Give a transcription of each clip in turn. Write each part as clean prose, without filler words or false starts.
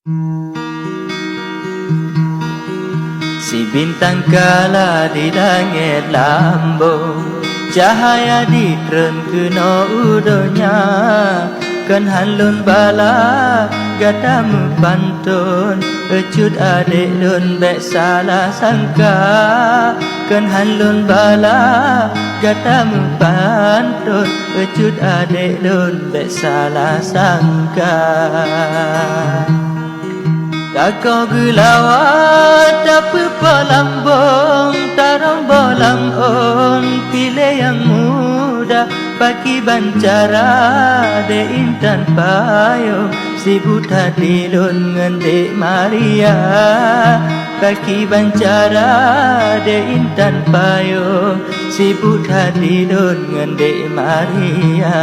Si bintang kala di langit lambung, cahaya ditren kena udonya, kan hanlun bala gatamu pantun, ecut adik lun bek salah sangka, kan hanlun bala gatamu pantun, ecut adik lun bek salah sangka. Kakau gelawat tapi pelambung, tarong bolam on, pilih yang muda, pagi bancara de intan payung, si buta dilun ngendek Maria, pagi bancara de intan payung, si buta dilun ngendek Maria.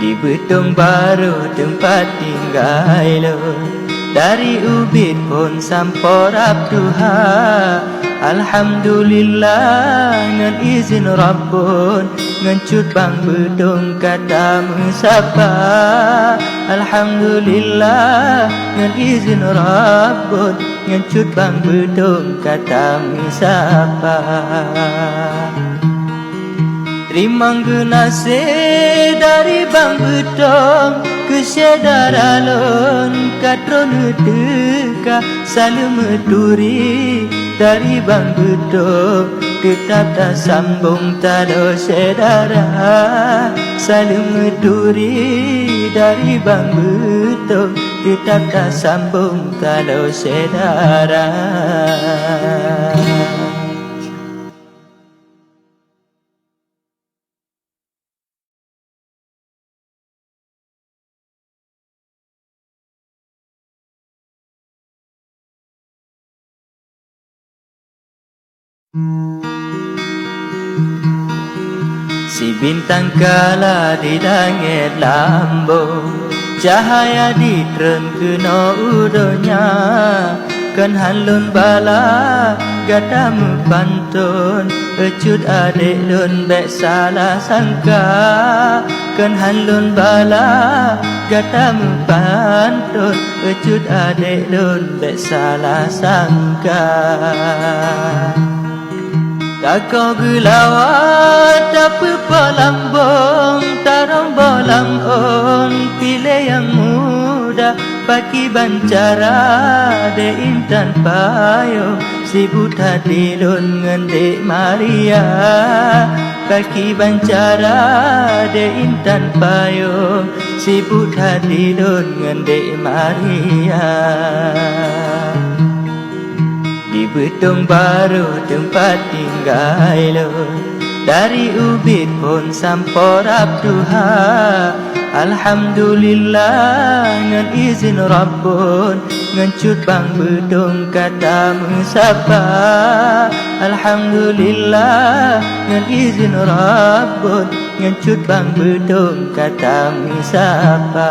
Di Betong Baru tempat tinggal lo, dari Ubid pun sampai Abduha, alhamdulillah ngan izin Rabbun, ngan cut bang Betong kata musapa, alhamdulillah ngan izin Rabbun, ngan cut bang Betong kata musapa. Terima kasih dari Bang Betong, kesedara lon katron teka salam turi dari Bang Betong, tetap tak sambung tado sedara, salam turi dari Bang Betong, tetap tak sambung tado sedara. Si bintang kala di langit lambung, cahaya ditren kena udonya, kan hanlun bala gatamu pantun, ecut adik lun bek salah sangka, kan hanlun bala gatamu pantun, ecut adik lun bek salah sangka. Kakau gelawat tapi pelambung, tarong bolam on, pilih yang muda, pagi bancara de intan payung, si buta dilun ngendek Maria, pagi bancara de intan payung, si buta dilun ngendek Maria. Di Betong Baru tempat tinggal lo, dari Ubid pun sampai Abduha, alhamdulillah ngan izin Rabbun, ngan cut bang Betong kata musapa, alhamdulillah ngan izin Rabbun, ngan cut bang Betong kata musapa.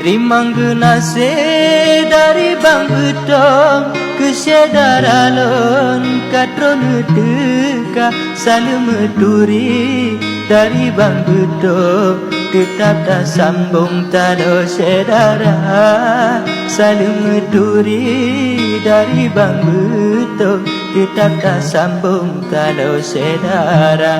Terima kasih dari Bang Betong, kesedara lon katron teka salam turi dari Bang Betong, tetap tak sambung tado sedara, salam turi dari Bang Betong, tetap tak sambung tado sedara.